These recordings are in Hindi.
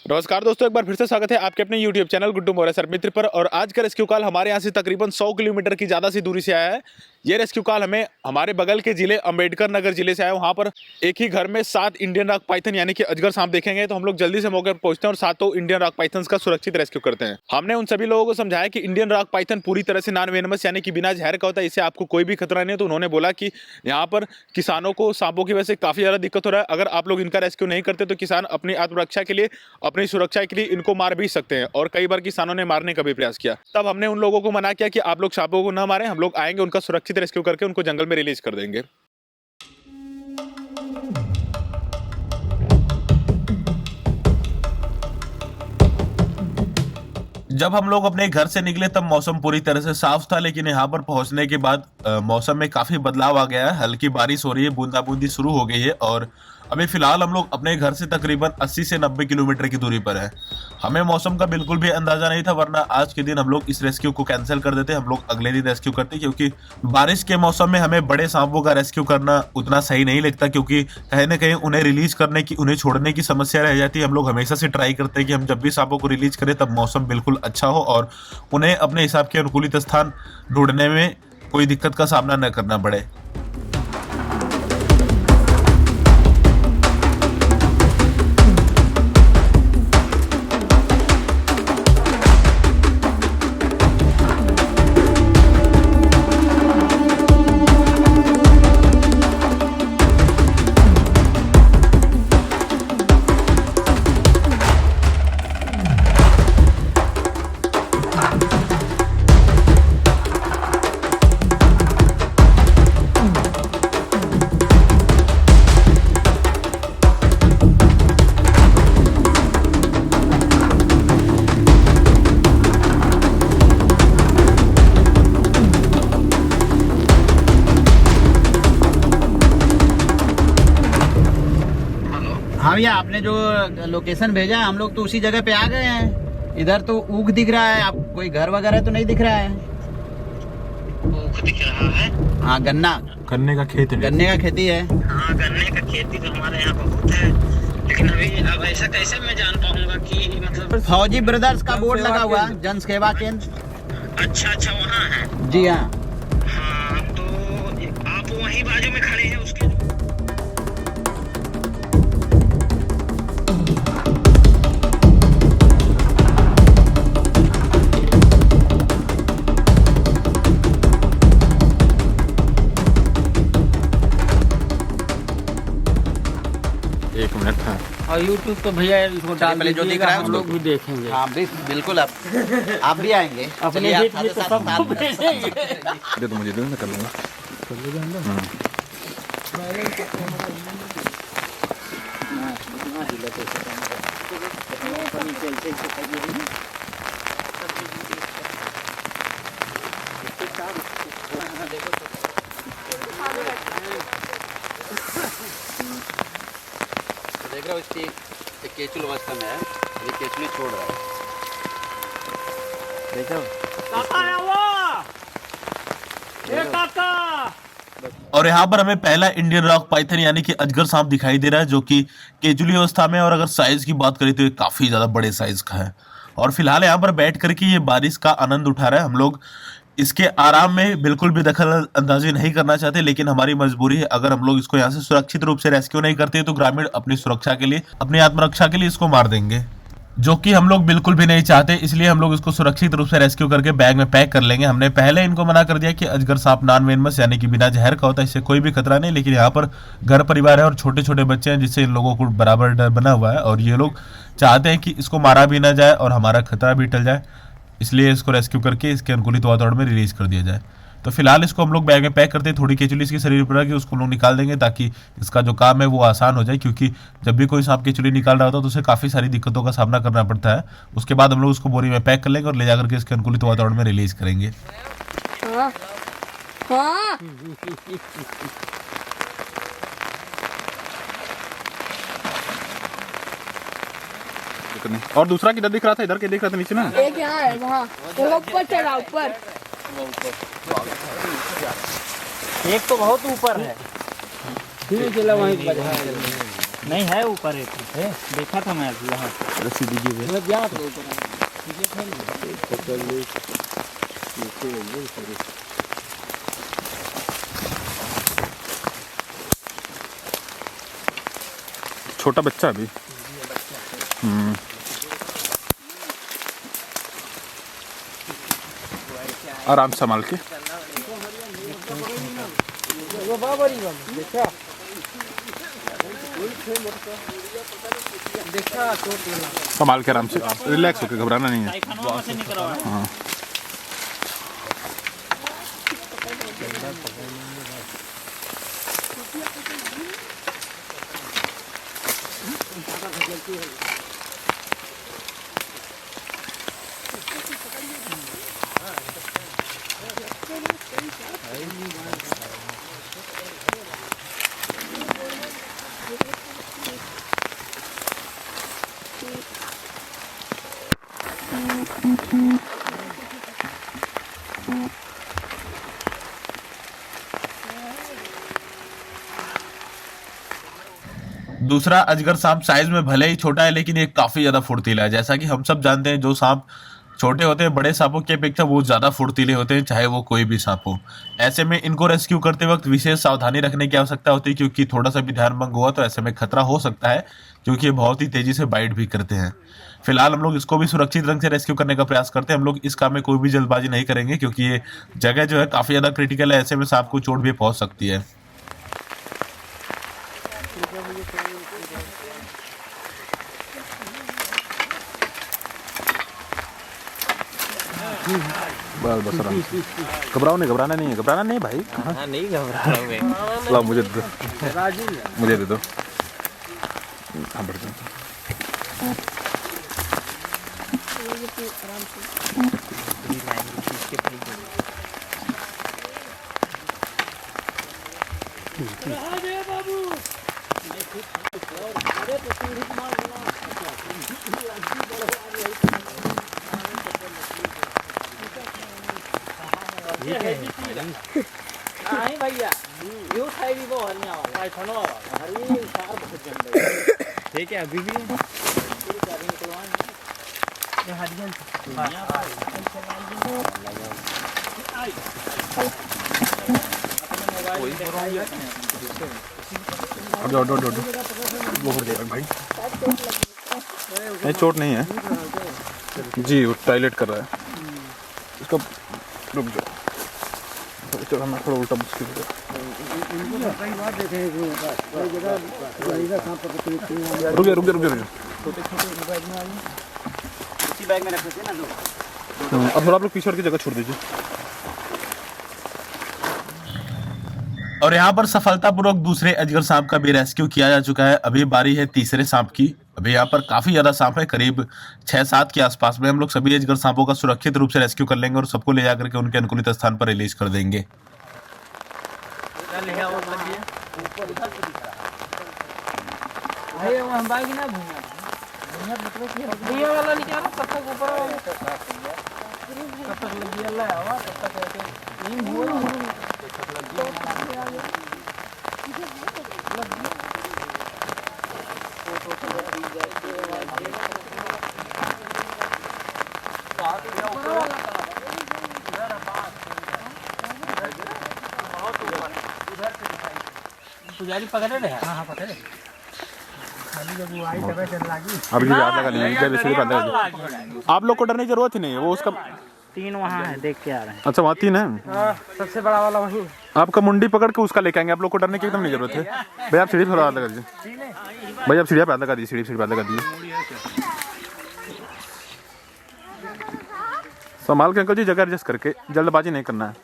नमस्कार दोस्तों, एक बार फिर से स्वागत है आपके अपने YouTube channel Guddu Maurya sir मित्र पर। और आज का रेस्क्यू कॉल हमारे यहाँ से तकरीबन 100 किलोमीटर की ज़्यादा सी दूरी से आया है। ये रेस्क्यू कॉल हमें हमारे बगल के जिले अंबेडकर नगर जिले से आया। वहाँ पर एक ही घर में 7 इंडियन रॉक पाइथन यानी कि अजगर सांप देखेंगे, तो हम लोग जल्दी से मौके पर पहुंचते हैं और 7 इंडियन रॉक पाइथन्स का सुरक्षित रेस्क्यू करते हैं। हमने उन सभी लोगों को समझाया कि इंडियन रॉक पाइथन पूरी तरह से नॉन वेनमस यानी कि बिना जहर का होता है, इससे आपको कोई भी खतरा नहीं है। तो उन्होंने बोला कि यहाँ पर किसानों को सांपों की वजह से काफ़ी ज़्यादा दिक्कत हो रहा है। अगर आप लोग इनका रेस्क्यू नहीं करते तो किसान अपनी आत्मरक्षा के लिए, अपनी सुरक्षा के लिए इनको मार भी सकते हैं। और कई बार किसानों ने मारने का भी प्रयास किया। तब हमने उन लोगों को मना किया कि आप लोग सांपों को न मारें, हम लोग आएंगे, उनका सुरक्षित रेस्क्यू करके उनको जंगल में रिलीज कर देंगे। जब हम लोग अपने घर से निकले तब मौसम पूरी तरह से साफ था, लेकिन यहाँ पर पहुंचने के बाद मौसम में काफी बदलाव आ गया है। हल्की बारिश हो रही है, बूंदाबूंदी शुरू हो गई है और अभी फिलहाल हम लोग अपने घर से तकरीबन 80 से 90 किलोमीटर की दूरी पर है। हमें मौसम का बिल्कुल भी अंदाजा नहीं था, वरना आज के दिन हम लोग इस रेस्क्यू को कैंसिल कर देते, हम लोग अगले दिन रेस्क्यू करते, क्योंकि बारिश के मौसम में हमें बड़े सांपों का रेस्क्यू करना उतना सही नहीं लगता, क्योंकि कहीं ना कहीं उन्हें रिलीज करने की, उन्हें छोड़ने की समस्या रह जाती है। हम लोग हमेशा से ट्राई करते हैं कि हम जब भी सांपों को रिलीज करें तब मौसम बिल्कुल अच्छा हो और उन्हें अपने हिसाब के अनुकूलित स्थान ढूंढने में कोई दिक्कत का सामना न करना पड़े। हाँ भैया, आपने जो लोकेशन भेजा है हम लोग तो उसी जगह पे आ गए हैं। इधर तो ऊख दिख रहा है, आप कोई घर वगैरह तो नहीं दिख रहा है? ऊख दिख रहा है। हाँ, गन्ना, गन्ने का खेत है। गन्ने का खेती है। हाँ, गन्ने का खेती तो हमारे यहाँ बहुत है, लेकिन अभी अब ऐसा कैसे मैं जान पाऊंगा कि मतलब फौजी ब्रदर्स का बोर्ड लगा हुआ है, जन सेवा केंद्र। अच्छा वहाँ है। जी हाँ। हाँ, तो आप वहीं बाजू में खड़े हैं उसके। एक मिनट। हाँ, और YouTube तो भैया इसको डाल पहले जो दिख दीजिएगा, रहा है हम लोग भी देखेंगे। हाँ बिल्कुल, आप भी आएंगे। अपने चलिए, आप हित में तो साथ सबको में। भेजेंगे। दे तो मुझे दे, मैं कर लूंगा। देख रहे हो, इसकी केचुल अवस्था में है, अभी केचुली छोड़ रहा है। देखो और यहाँ पर हमें पहला इंडियन रॉक पाइथन यानी कि अजगर सांप दिखाई दे रहा है, जो कि केजुली अवस्था में, और अगर साइज की बात करें तो ये काफी ज्यादा बड़े साइज का है। और फिलहाल यहाँ पर बैठ करके ये बारिश का आनंद उठा रहा है। हम लोग इसके आराम में बिल्कुल भी दखल अंदाजी नहीं करना चाहते, लेकिन हमारी मजबूरी है। अगर हम लोग इसको यहाँ से सुरक्षित रूप से रेस्क्यू नहीं करते तो ग्रामीण अपनी सुरक्षा के लिए, अपनी आत्मरक्षा के लिए इसको मार देंगे, जो कि हम लोग बिल्कुल भी नहीं चाहते। इसलिए हम लोग इसको सुरक्षित रूप से रेस्क्यू करके बैग में पैक कर लेंगे। हमने पहले इनको मना कर दिया कि अजगर सांप नॉन वेनमस यानी कि बिना जहर का होता है, इससे कोई भी खतरा नहीं, लेकिन यहाँ पर घर परिवार है और छोटे छोटे बच्चे हैं, जिससे इन लोगों को बराबर डर बना हुआ है और ये लोग चाहते हैं कि इसको मारा भी ना जाए और हमारा खतरा भी टल जाए। इसलिए इसको रेस्क्यू करके इसके अनुकूलित वातावरण में रिलीज कर दिया जाए। तो फिलहाल इसको हम लोग बैग में पैक करते हैं, थोड़ी केचुली इसके शरीर पर रख के उसको लोग निकाल देंगे, ताकि इसका जो काम है वो आसान हो जाए, क्योंकि जब भी कोई सांप केचुली निकाल रहा होता है तो उसे काफ़ी सारी दिक्कतों का सामना करना पड़ता है। उसके बाद हम लोग उसको बोरी में पैक कर लेंगे और ले जाकर के इसके अनुकूलित वातावरण में रिलीज करेंगे। हाँ। हाँ। और दूसरा किधर दिख रहा था? इधर के दिख रहा था नीचे में। एक यहाँ है, वहाँ वो ऊपर चढ़ा, ऊपर। एक तो बहुत ऊपर है। धीरे चला वहीं बजा। नहीं है ऊपर एक है, देखा था मैं अभी वहाँ। रस्सी दीजिए छोटा बच्चा अभी। आराम से संभाल के। संभाल के आराम से, रिलैक्स होके, घबराना नहीं है। हाँ दूसरा अजगर सांप साइज में भले ही छोटा है लेकिन ये काफी ज्यादा फुर्तीला है। जैसा कि हम सब जानते हैं, जो सांप छोटे होते हैं बड़े सांपों की अपेक्षा वो ज्यादा फुर्तीले होते हैं, चाहे वो कोई भी सांप हो। ऐसे में इनको रेस्क्यू करते वक्त विशेष सावधानी रखने की आवश्यकता होती है, क्योंकि थोड़ा सा भी ध्यान भंग हुआ तो ऐसे में खतरा हो सकता है, क्योंकि ये बहुत ही तेजी से बाइट भी करते हैं। फिलहाल हम लोग इसको भी सुरक्षित ढंग से रेस्क्यू करने का प्रयास करते हैं। हम लोग इस काम में कोई भी जल्दबाजी नहीं करेंगे, क्योंकि ये जगह जो है काफी ज्यादा क्रिटिकल है। ऐसे में सांप को चोट भी पहुंच सकती है। बस बस आराम से, घबराओ नहीं, घबराना नहीं है, घबराना नहीं भाई। हाँ नहीं घबरा रहा हूँ मैं। लाओ मुझे दे दो, मुझे दे दो। हाँ बढ़ जाओ। नहीं भैया, यू खाई भी वो हरनिया वाला, आइफोन वाला, हरी सार बहुत जम गई। ठीक है, अभी भी पूरी गाड़ी निकलवाएं। ये हरियन वो हो जाएगा भाई। नहीं चोट नहीं है जी, वो टॉयलेट कर रहा है। इसको रुक जाओ, चढ़ाना थोड़ा उल्टा मुश्किल है। रुक जा रुक जा रुक जा। इसी बैग में रख देते ना लोग। अब थोड़ा आप लोग पीछे की जगह छोड़ दीजिए। और यहाँ पर सफलतापूर्वक दूसरे अजगर सांप का भी रेस्क्यू किया जा चुका है। अभी बारी है तीसरे सांप की। अभी यहाँ पर काफी ज्यादा सांप है, करीब 6-7 के आसपास में। हम लोग सभी अजगर सांपों का सुरक्षित रूप से रेस्क्यू कर लेंगे और सबको ले जाकर के उनके अनुकूलित स्थान पर रिलीज कर देंगे। वाला निकालो, तब तक ऊपर तब तक लगी अल्लाह हवा, तब तक नहीं हुआ। पुजारी पकड़े रहे। हाँ पकड़े। अभी याद लगा नहीं, आप लोग को डरने की जरूरत ही नहीं है। वो उसका 3 वहाँ है, देख के आ रहे हैं। अच्छा वहाँ 3 है। सबसे बड़ा वाला वही। आपका मुंडी पकड़ के उसका लेके आएंगे। आप लोग को डरने की एकदम नहीं जरूरत है। भैया आप सीढ़ी पर हाथ लगा दीजिए। भैया आप सीढ़ी पे हाथ लगा दीजिए, सीढ़ी पे हाथ लगा दीजिए। संभाल के अंकल जी, जगह एडजस्ट करके, जल्दबाजी नहीं करना है।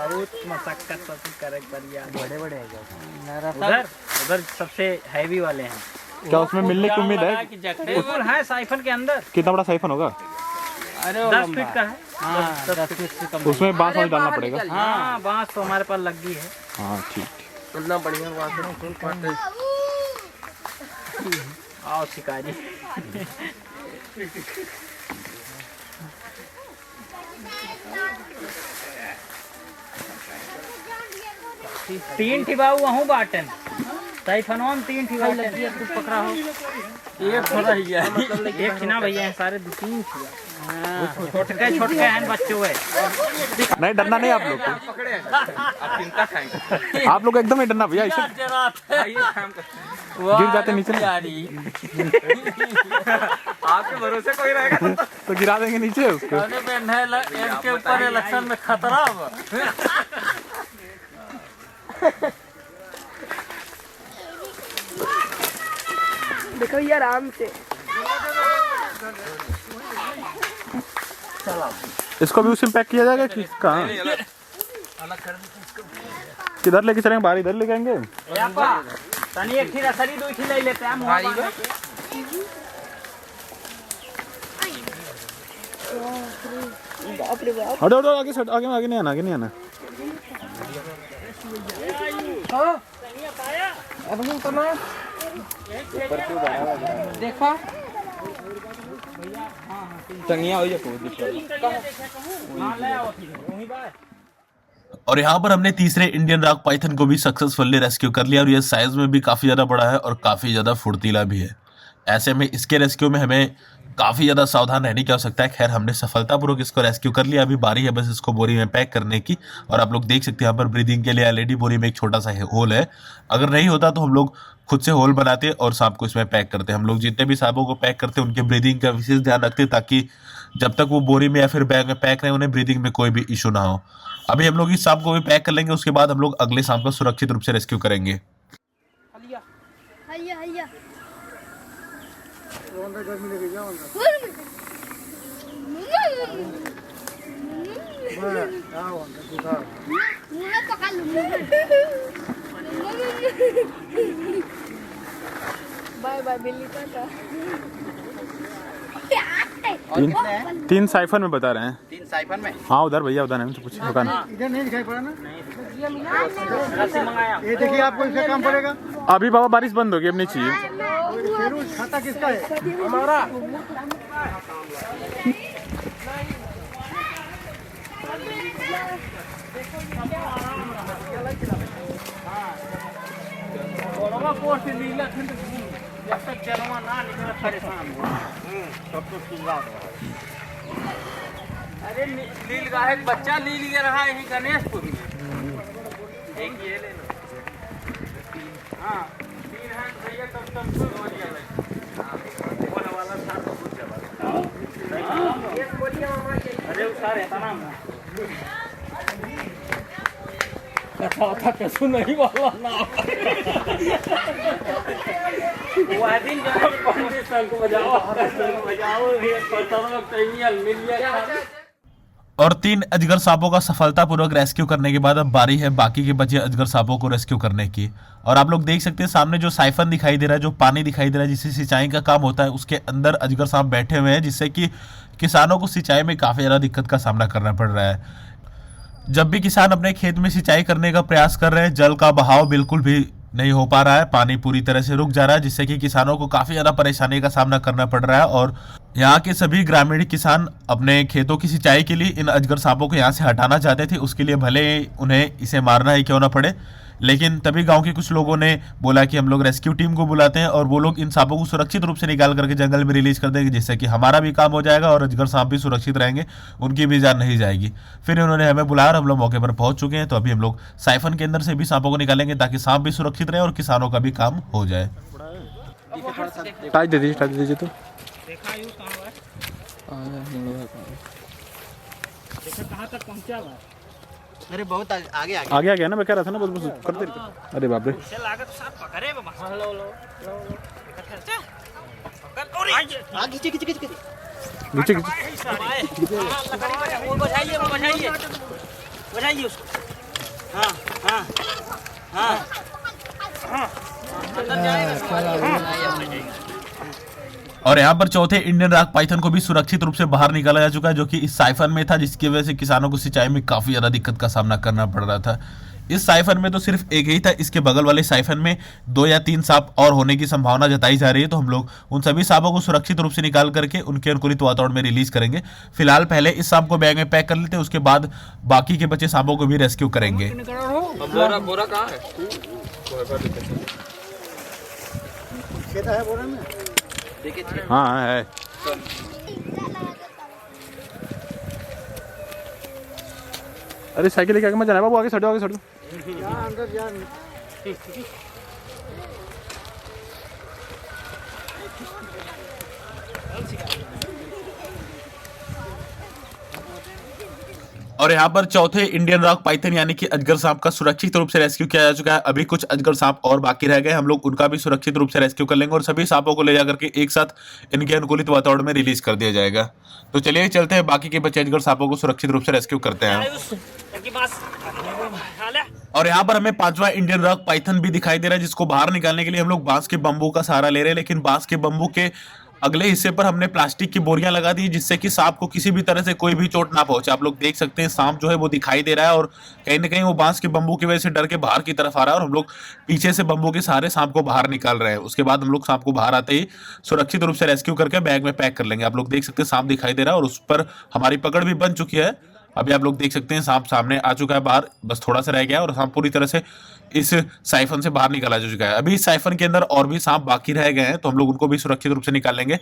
बहुत मशक्कत करे बढ़िया, बड़े है। उधर सबसे हैवी वाले हैं। क्या उसमें मिलने की उम्मीद है? बिल्कुल है, साइफन के अंदर। कितना बड़ा साइफन होगा? अरे 10 फीट का है। हाँ 10 फीट से कम। उसमें बांस वाली डालना पड़ेगा। हाँ बांस तो हमारे पास लगी है। हाँ ठीक। कितना बढ़िया। आओ शिकारी। तीन थी बाबू वहाँ बाटन साइफनवा में 3 थी बाटन तू पकड़ा हो एक थोड़ा ही है एक थी ना भैया सारे 2-3 थी छोटके हैं बच्चों है नहीं डरना नहीं आप लोग को, आप लोग एकदम ही डरना भैया, ऐसे गिर जाते नीचे। आपके भरोसे कोई रहेगा तो गिरा देंगे नीचे उसको। इनके ऊपर इलेक्शन में खतरा होगा। देखो ये आराम से इसको भी उसी में पैक किया जाएगा कि कहाँ किधर लेके चलेंगे, बाहर इधर लेके आएंगे। तनी एक थी रसरी 2 थी ले लेते हैं भाई बाप रे बाप। हटो हटो आगे से, आगे आगे नहीं आना, आगे नहीं आना। देखो टंगिया हो और यहाँ पर हमने तीसरे इंडियन रॉक पाइथन को भी सक्सेसफुली रेस्क्यू कर लिया और ये साइज में भी काफी ज्यादा बड़ा है और काफी ज्यादा फुर्तीला भी है। ऐसे में इसके रेस्क्यू में हमें काफी ज्यादा सावधान रहने की आवश्यकता है। खैर हमने सफलतापूर्वक इसको रेस्क्यू कर लिया, अभी बारी है बस इसको बोरी में पैक करने की। और आप लोग देख सकते हैं यहाँ पर ब्रीदिंग के लिए ऑलरेडी बोरी में एक छोटा सा होल है। अगर नहीं होता तो हम लोग खुद से होल बनाते और सांप को इसमें पैक करते। हम लोग जितने भी सांपों को पैक करते उनके ब्रीदिंग का विशेष ध्यान रखते ताकि जब तक वो बोरी में या फिर बैग में पैक रहे उन्हें ब्रीदिंग में कोई भी इशू ना हो। अभी हम लोग इस सांप को भी पैक कर लेंगे, उसके बाद हम लोग अगले सांप को सुरक्षित रूप से रेस्क्यू करेंगे। हैया हैया बाय बाय बिल्ली का 3 साइफन में बता रहे हैं। 3 साइफन में। हाँ उधर भैया उधर है, तो कुछ दुकान इधर नहीं दिखाई पड़ा ना। मंगाया ये देखिए आपको इसका काम पड़ेगा। अभी बाबा बारिश बंद होगी, अब नहीं चाहिए। शेरू खाता किसका है? हमारा। पोस्ट नीला खंड जब तक जनवा ना निकला परेशान सब तो चिल्ला अरे नील गाय बच्चा नील ये रहा है गणेशपुर में एक ये ले लो। हाँ 3 हैं भैया तब तक हो गया बोला वाला था अरे सारे तमाम कथा कैसे नहीं वाला ना वो दिन जब पहुंचे संग बजाओ और 3 अजगर सांपों का सफलतापूर्वक रेस्क्यू करने के बाद अब बारी है बाकी के बचे अजगर सांपों को रेस्क्यू करने की। और आप लोग देख सकते हैं सामने जो साइफन दिखाई दे रहा है, जो पानी दिखाई दे रहा है जिससे सिंचाई का काम होता है, उसके अंदर अजगर सांप बैठे हुए हैं जिससे कि किसानों को सिंचाई में काफी ज्यादा दिक्कत का सामना करना पड़ रहा है। जब भी किसान अपने खेत में सिंचाई करने का प्रयास कर रहे हैं जल का बहाव बिल्कुल भी नहीं हो पा रहा है, पानी पूरी तरह से रुक जा रहा है जिससे कि किसानों को काफी ज्यादा परेशानी का सामना करना पड़ रहा है। और यहाँ के सभी ग्रामीण किसान अपने खेतों की सिंचाई के लिए इन अजगर सांपों को यहाँ से हटाना चाहते थे, उसके लिए भले उन्हें इसे मारना ही क्यों ना पड़े। लेकिन तभी गांव के कुछ लोगों ने बोला कि हम लोग रेस्क्यू टीम को बुलाते हैं और वो लोग इन सांपों को सुरक्षित रूप से निकाल करके जंगल में रिलीज कर देंगे जिससे कि हमारा भी काम हो जाएगा और अजगर सांप भी सुरक्षित रहेंगे, उनकी भी जान नहीं जाएगी। फिर उन्होंने हमें बुलाया और हम लोग मौके पर पहुंच चुके हैं। तो अभी हम लोग साइफन के अंदर से भी सांपों को निकालेंगे ताकि सांप भी सुरक्षित रहे और किसानों का भी काम हो जाए। टाइट दे दीजिए तो कहाँ तक पहुँचा हुआ अरे बहुत आगे आगे आ गया ना, मैं कह रहा था ना बस करते रहते। अरे बाप रे लागत साथ पकड़े बाबा लो आगे खींच नीचे बजाइए उसको। हाँ हाँ हाँ हाँ अंदर जाएगा और यहाँ पर चौथे इंडियन रॉक पाइथन को भी सुरक्षित रूप से बाहर निकाला जा चुका है, जो कि इस साइफन में था, जिसकी वजह से किसानों को सिंचाई में काफी ज्यादा दिक्कत का सामना करना पड़ रहा था। इस साइफन में तो सिर्फ एक ही था, इसके बगल वाले साइफन में 2 या 3 सांप और होने की संभावना जताई जा रही है। तो हम लोग उन सभी सांपों को सुरक्षित रूप से निकाल करके उनके अनुकूलित वातावरण में रिलीज करेंगे। फिलहाल पहले इस सांप को बैग में पैक कर लेते हैं, उसके बाद बाकी के बचे सांपों को भी रेस्क्यू करेंगे। बोरा बोरा कहाँ है? खेता है बोरा में। हाँ है। अरे साइकिल लेके आगे मत जाना बाबू, आगे सटो, आगे सटो। अंदर जा। और यहाँ पर चौथे इंडियन रॉक पाइथन यानी कि अजगर सांप का सुरक्षित रूप से रेस्क्यू किया जा चुका है। अभी कुछ अजगर सांप और बाकी रह गए, हम लोग उनका भी सुरक्षित रूप से रेस्क्यू कर लेंगे और सभी सांपों को ले जाकर के एक साथ इनके अनुकूलित वातावरण में रिलीज कर दिया जाएगा। तो चलिए चलते हैं, बाकी के बचे अजगर सांपों को सुरक्षित रूप से रेस्क्यू करते हैं। और यहाँ पर हमें 5वां इंडियन रॉक पाइथन भी दिखाई दे रहा है, जिसको बाहर निकालने के लिए हम लोग बांस के बम्बू का सहारा ले रहे हैं। लेकिन बांस के बम्बू के अगले हिस्से पर हमने प्लास्टिक की बोरियां लगा दी, जिससे कि सांप को किसी भी तरह से कोई भी चोट ना पहुंचे। आप लोग देख सकते हैं सांप जो है वो दिखाई दे रहा है और कहीं ना कहीं वो बांस के बम्बू की वजह से डर के बाहर की तरफ आ रहा है और हम लोग पीछे से बम्बू के सहारे सांप को बाहर निकाल रहे हैं। उसके बाद हम लोग सांप को बाहर आते ही सुरक्षित रूप से रेस्क्यू करके बैग में पैक कर लेंगे। आप लोग देख सकते हैं सांप दिखाई दे रहा है और उस पर हमारी पकड़ भी बन चुकी है। अभी आप लोग देख सकते हैं सांप सामने आ चुका है बाहर, बस थोड़ा सा रह गया और सांप पूरी तरह से इस साइफन से बाहर निकाला जा चुका है। अभी इस साइफन के अंदर और भी सांप बाकी रह गए हैं, तो हम लोग उनको भी सुरक्षित रूप से निकाल लेंगे।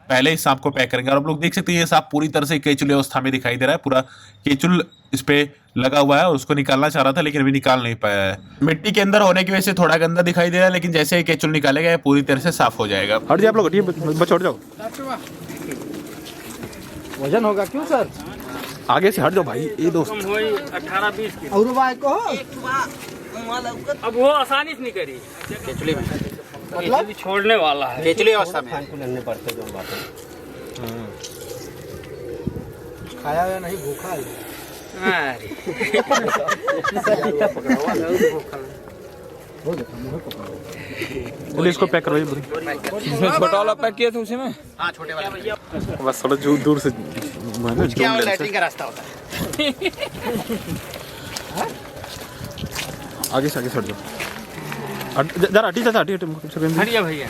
पहले इस सांप को पैक करेंगे और आप लोग देख सकते हैं ये सांप पूरी तरह से केचुल अवस्था में दिखाई दे रहा है। पूरा केचुल इस पे लगा हुआ है और उसको निकालना चाह रहा था लेकिन अभी निकाल नहीं पाया है। मिट्टी के अंदर होने की वजह से थोड़ा गंदा दिखाई दे रहा है, लेकिन जैसे ही केचुल निकालेगा पूरी तरह से साफ हो जाएगा। हट जाओ आप लोग, हटिए, बस हट जाओ। वजन होगा क्यों सर? आगे से हट जाओ भाई, ये दोस्त। 18-20 की। और बाइक को अब वो आसानी से नहीं करी। केचुली में मतलब छोड़ने वाला है। केचुली अवस्था में खाया या नहीं, भूखा है। चलिए इसको पैक करवाइए। छोटा वाला पैक किया था उसी में। हाँ, छोटे वाले बस थोड़ा दूर से लैट्रिन का रास्ता होता है। आगे से हट जाओ, जरा हटी चाचा, हटी हटिया भैया,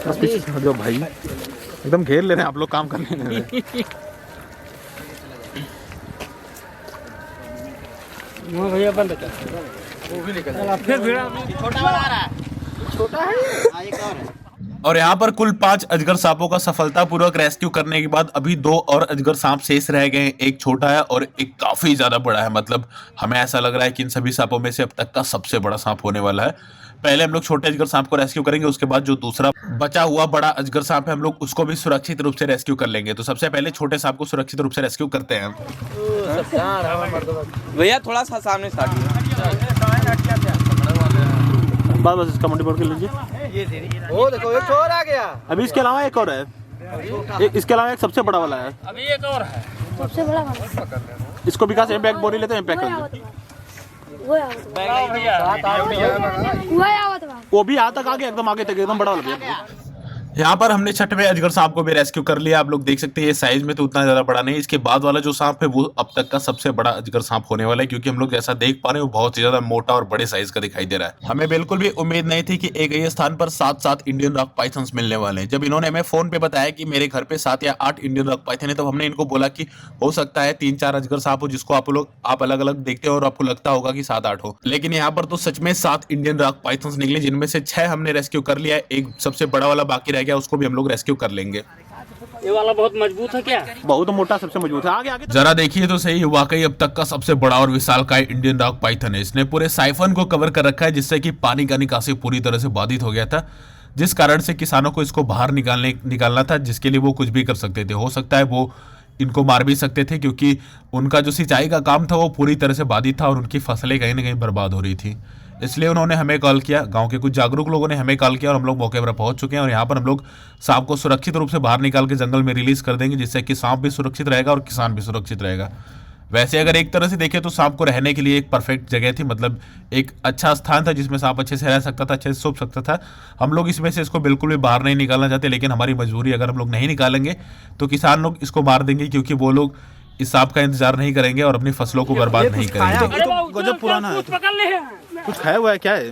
बस पीछे हट जाओ भाई, एकदम घेर ले रहे हैं आप लोग, काम करने में। भैया बंद कर, वो भी निकल फिर छोटा वाला आ रहा है। छोटा है। हाँ, एक और है। और यहाँ पर कुल 5 अजगर सांपों का सफलतापूर्वक रेस्क्यू करने के बाद अभी 2 और अजगर सांप शेष रह गए हैं। एक छोटा है और एक काफी ज्यादा बड़ा है। मतलब हमें ऐसा लग रहा है कि इन सभी सांपों में से अब तक का सबसे बड़ा सांप होने वाला है। पहले हम लोग छोटे अजगर सांप को रेस्क्यू करेंगे, उसके बाद जो दूसरा बचा हुआ बड़ा अजगर सांप है हम लोग उसको भी सुरक्षित रूप से रेस्क्यू कर लेंगे। तो सबसे पहले छोटे सांप को सुरक्षित रूप से रेस्क्यू करते हैं। भैया थोड़ा सा सामने से बस इसका मंडी बोर्ड कर लीजिए। वो देखो एक और आ गया। अभी इसके अलावा एक और है, इसके अलावा एक सबसे बड़ा वाला है। अभी एक और है सबसे बड़ा वाला। इसको विकास एम पैक बोरी लेते हैं, पैक कर दो। वो भी यहाँ तक आगे, एकदम आगे तक, एकदम बड़ा वाला भैया। यहाँ पर हमने 6वें अजगर सांप को भी रेस्क्यू कर लिया। आप लोग देख सकते हैं ये साइज में तो उतना ज्यादा बड़ा नहीं। इसके बाद वाला जो सांप है वो अब तक का सबसे बड़ा अजगर सांप होने वाला है, क्योंकि हम लोग जैसा देख पा रहे हैं वो बहुत ही ज्यादा मोटा और बड़े साइज का दिखाई दे रहा है। हमें बिल्कुल भी उम्मीद नहीं थी कि एक ही स्थान पर 7 इंडियन रॉक पाइथन्स मिलने वाले हैं। जब इन्होंने हमें फोन पे बताया कि मेरे घर पे 7 या 8 इंडियन रॉक पाइथन है, तब हमने इनको बोला कि हो सकता है 3-4 अजगर सांप हो जिसको आप अलग अलग देखते हो और आपको लगता होगा कि 7-8 हो, लेकिन यहाँ पर तो सच में 7 इंडियन रॉक पाइथन्स निकले, जिनमें से 6 हमने रेस्क्यू कर लिया। एक सबसे बड़ा वाला बाकी रह गया, उसको भी हम लोग रेस्क्यू कर लेंगे। ये वाला बहुत मजबूत है क्या? बहुत मोटा, सबसे मजबूत है। आगे आगे जरा देखिए तो सही, वाकई अब तक का सबसे बड़ा और विशालकाय इंडियन रॉक पाइथन है। इसने पूरे साइफन को कवर कर रखा है, जिससे कि पानी का निकासी पूरी तरह से बाधित हो गया था, जिस कारण से किसानों को इसको बाहर निकालना था, जिसके लिए वो कुछ भी कर सकते थे। हो सकता है वो इनको मार भी सकते थे, क्योंकि उनका जो सिंचाई का काम था वो पूरी तरह से बाधित था और उनकी फसलें कहीं ना कहीं बर्बाद हो रही थी। इसलिए उन्होंने हमें कॉल किया, गांव के कुछ जागरूक लोगों ने हमें कॉल किया और हम लोग मौके पर पहुंच चुके हैं। और यहाँ पर हम लोग सांप को सुरक्षित रूप से बाहर निकाल के जंगल में रिलीज कर देंगे, जिससे कि सांप भी सुरक्षित रहेगा और किसान भी सुरक्षित रहेगा। वैसे अगर एक तरह से देखें तो सांप को रहने के लिए एक परफेक्ट जगह थी, मतलब एक अच्छा स्थान था जिसमें सांप अच्छे से रह सकता था, अच्छे से सो सकता था। हम लोग इसमें से इसको बिल्कुल भी बाहर नहीं निकालना चाहते, लेकिन हमारी मजबूरी, अगर हम लोग नहीं निकालेंगे तो किसान लोग इसको मार देंगे, क्योंकि वो लोग इस सांप का इंतजार नहीं करेंगे और अपनी फसलों को बर्बाद नहीं करेंगे। ये तो गजब पुराना है। पकड़ ले हैं। कुछ खाया हुआ है क्या है?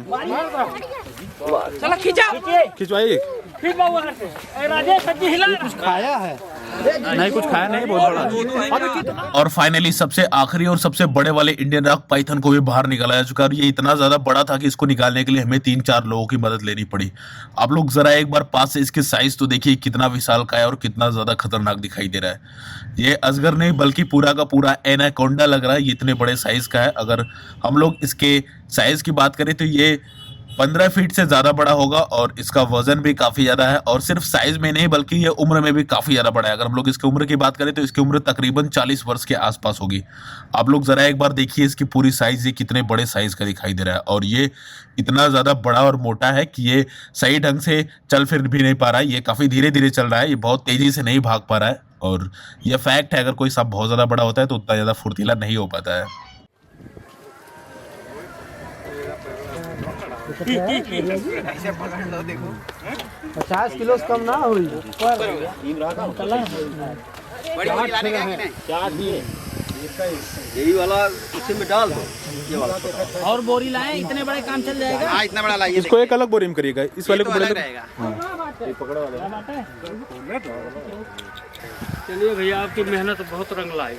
चलो खींचा खिंचवाइए। फिर बाबू घर से ए, राजेश सब्जी हिला कुछ खाया है? नहीं कुछ खाया नहीं, बहुत बड़ा। और फाइनली सबसे आखिरी और सबसे बड़े वाले इंडियन रॉक पाइथन को भी बाहर निकाला जा चुका है, और ये इतना ज्यादा बड़ा था कि इसको निकालने के लिए हमें 3-4 लोगों की मदद लेनी पड़ी। आप लोग जरा एक बार पास से इसके साइज तो देखिए, कितना विशाल का है और कितना ज्यादा खतरनाक दिखाई दे रहा है। ये अजगर नहीं बल्कि पूरा का पूरा एनाकोंडा लग रहा है, ये इतने बड़े साइज का है। अगर हम लोग इसके साइज की बात करें तो ये 15 फीट से ज़्यादा बड़ा होगा, और इसका वजन भी काफ़ी ज़्यादा है, और सिर्फ साइज में नहीं बल्कि ये उम्र में भी काफ़ी ज़्यादा बड़ा है। अगर हम लोग इसकी उम्र की बात करें तो इसकी उम्र तकरीबन 40 वर्ष के आसपास होगी। आप लोग ज़रा एक बार देखिए इसकी पूरी साइज़, ये कितने बड़े साइज़ का दिखाई दे रहा है, और ये इतना ज़्यादा बड़ा और मोटा है कि ये सही ढंग से चल फिर भी नहीं पा रहा है, ये काफ़ी धीरे धीरे चल रहा है, ये बहुत तेज़ी से नहीं भाग पा रहा है। और यह फैक्ट है, अगर कोई सांप बहुत ज़्यादा बड़ा होता है तो उतना ज़्यादा फुर्तीला नहीं हो पाता है। ऐसे पकड़ लो, देखो 50 किलो से कम ना हुई। बड़ी बड़ी लाने का है कि नहीं? यही वाला उसी में डाल दो, ये वाला। और बोरी लाए, इतने बड़े काम चल जाएगा। हाँ इतना बड़ा लाइए। इसको एक अलग बोरी में करिएगा, इस वाले को बड़े रहेगा। चलिए भैया, आपकी मेहनत बहुत रंग लाई।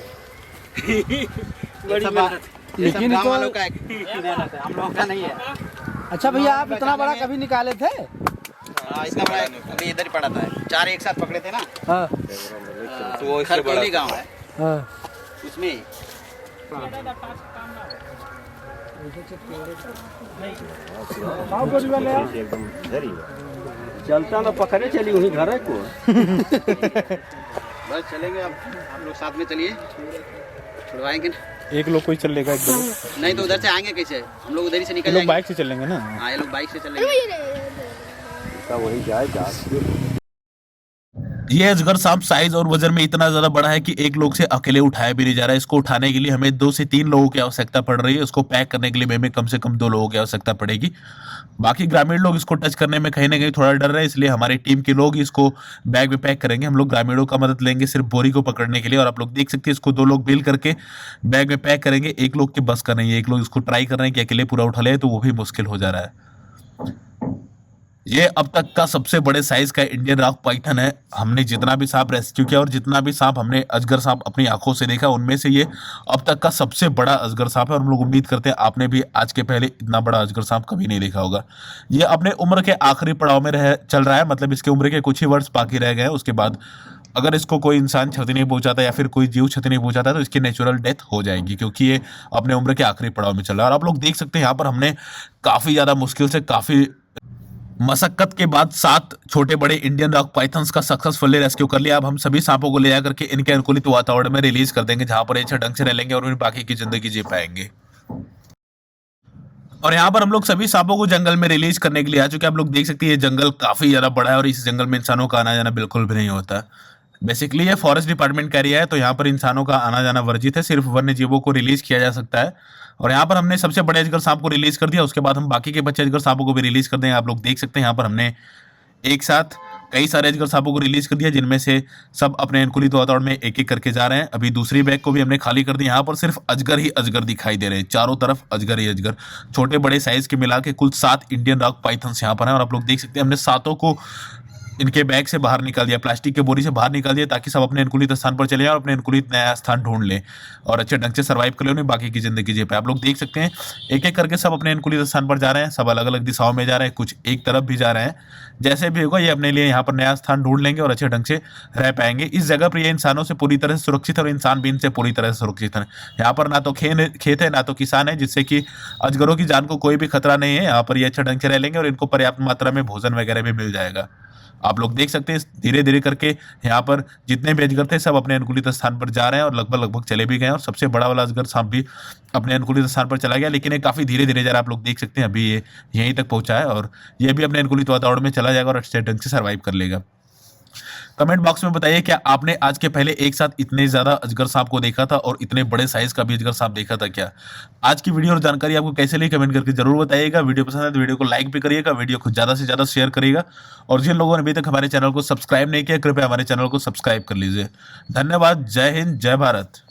बड़ी मेहनत। ये सब गाँव वालों का मेहनत है, हम लोगों का नहीं है। अच्छा भैया, आप इतना बड़ा कभी निकाले थे? इतना बड़ा अभी इधर ही पड़ा था, 4 एक साथ पकड़े थे ना। हाँ तो वो खरकोली गाँव है, हाँ। उसमें ही। चलता ना पकड़े चली वही घर है को। बस चलेंगे, अब आप लोग साथ में चलिए, छुड़वाएंगे ना। एक लोग कोई चल लेगा, एक दो नहीं तो उधर से आएंगे कैसे? हम लोग उधर ही से निकल लोग जाएंगे। बाइक से चल लेंगे ना। हाँ ये लोग बाइक से चलेंगे। वही जाएगा। ये अजगर सांप साइज और वजन में इतना ज्यादा बड़ा है कि एक लोग से अकेले उठाया भी नहीं जा रहा है। इसको उठाने के लिए हमें 2 से 3 लोगों की आवश्यकता पड़ रही है। इसको पैक करने के लिए हमें कम से कम 2 लोगों की आवश्यकता पड़ेगी। बाकी ग्रामीण लोग इसको टच करने में कहीं ना कहीं थोड़ा डर रहे हैं, इसलिए हमारी टीम के लोग इसको बैग में पैक करेंगे। हम लोग ग्रामीणों का मदद लेंगे सिर्फ बोरी को पकड़ने के लिए, और आप लोग देख सकते हैं इसको 2 लोग बेल करके बैग में पैक करेंगे। एक लोग के बस का नहीं है, एक लोग इसको ट्राई कर रहे हैं कि अकेले पूरा उठा ले, तो वो भी मुश्किल हो जा रहा है। ये अब तक का सबसे बड़े साइज का इंडियन रॉक पाइथन है। हमने जितना भी सांप रेस्क्यू किया और जितना भी सांप हमने अजगर सांप अपनी आंखों से देखा, उनमें से ये अब तक का सबसे बड़ा अजगर सांप है। और हम लोग उम्मीद करते हैं आपने भी आज के पहले इतना बड़ा अजगर सांप कभी नहीं देखा होगा। ये अपने उम्र के आखिरी पड़ाव में चल रहा है, मतलब इसके उम्र के कुछ ही वर्ष बाकी रह गए हैं। उसके बाद अगर इसको कोई इंसान क्षति नहीं पहुंचाता या फिर कोई जीव क्षति नहीं पहुंचाता तो इसकी नेचुरल डेथ हो जाएगी, क्योंकि ये अपने उम्र के आखिरी पड़ाव में चल रहा है। और आप लोग देख सकते हैं यहाँ पर हमने काफी ज्यादा मुश्किल से, काफी मशक्कत के बाद 7 छोटे बड़े इंडियन रॉक पाइथन्स का सक्सेसफुली रेस्क्यू कर लिया। अब हम सभी सांपों को ले जाकर के इनके अनुकूलित वातावरण में रिलीज कर देंगे, जहां पर अच्छे ढंग से रह लेंगे और उन्हें बाकी की जिंदगी जी पाएंगे। और यहाँ पर हम लोग सभी सांपों को जंगल में रिलीज करने के लिए आ चुके हैं। आप लोग देख सकते हैं ये जंगल काफी ज्यादा बड़ा है और इस जंगल में इंसानों का आना जाना बिल्कुल भी नहीं होता। बेसिकली ये फॉरेस्ट डिपार्टमेंट का एरिया है, तो यहाँ पर इंसानों का आना जाना वर्जित है, सिर्फ वन्य जीवों को रिलीज किया जा सकता है। और यहाँ पर हमने सबसे बड़े अजगर सांप को रिलीज कर दिया, उसके बाद हम बाकी के बच्चे अजगर सांपों को भी रिलीज कर देंगे। आप लोग देख सकते हैं यहाँ पर हमने एक साथ कई सारे अजगर सांपों को रिलीज कर दिया, जिनमें से सब अपने अनुकूलित वातावरण में एक एक करके जा रहे हैं। अभी दूसरी बैग को भी हमने खाली कर दिया। यहाँ पर सिर्फ अजगर ही अजगर दिखाई दे रहे हैं, चारों तरफ अजगर ही अजगर, छोटे बड़े साइज के मिला के कुल 7 इंडियन रॉक पाइथन्स यहाँ पर हैं। और आप लोग देख सकते हैं हमने 7 को इनके बैग से बाहर निकाल दिया, प्लास्टिक के बोरी से बाहर निकाल दिया, ताकि सब अपने अनुकूलित स्थान पर चले जाएं और अपने अनुकूलित नया स्थान ढूंढ लें और अच्छे ढंग से सर्वाइव कर ले, उन्हें बाकी की जिंदगी जी पे। आप लोग देख सकते हैं एक एक करके सब अपने अनुकूलित स्थान पर जा रहे हैं, सब अलग अलग दिशाओं में जा रहे हैं, कुछ एक तरफ भी जा रहे हैं। जैसे भी होगा ये अपने लिए यहाँ पर नया स्थान ढूंढ लेंगे और अच्छे ढंग से रह पाएंगे। इस जगह पर ये इंसानों से पूरी तरह से सुरक्षित है और इंसान भी इनसे पूरी तरह से सुरक्षित है। यहाँ पर ना तो खेत है ना तो किसान है, जिससे कि अजगरों की जान को कोई भी खतरा नहीं है। यहाँ पर ये अच्छे ढंग से रह लेंगे और इनको पर्याप्त मात्रा में भोजन वगैरह भी मिल जाएगा। आप लोग देख सकते हैं धीरे धीरे करके यहाँ पर जितने भी अजगर थे सब अपने अनुकूलित स्थान पर जा रहे हैं और लगभग चले भी गए और सबसे बड़ा वाला अजगर सांप भी अपने अनुकूलित स्थान पर चला गया, लेकिन ये काफी धीरे धीरे जा रहा है। आप लोग देख सकते हैं अभी ये यहीं तक पहुंचा है और ये भी अपने अनुकूलित वातावरण में चला जाएगा और अच्छे ढंग से सर्वाइव कर लेगा। कमेंट बॉक्स में बताइए क्या आपने आज के पहले एक साथ इतने ज्यादा अजगर सांप को देखा था और इतने बड़े साइज का भी अजगर सांप देखा था क्या। आज की वीडियो और जानकारी आपको कैसे लगी कमेंट करके जरूर बताइएगा। वीडियो पसंद है तो वीडियो को लाइक भी करिएगा, वीडियो को ज्यादा से ज्यादा शेयर करिएगा और जिन लोगों ने अभी तक हमारे चैनल को सब्सक्राइब नहीं किया कृपया हमारे चैनल को सब्सक्राइब कर लीजिए। धन्यवाद। जय हिंद, जय भारत।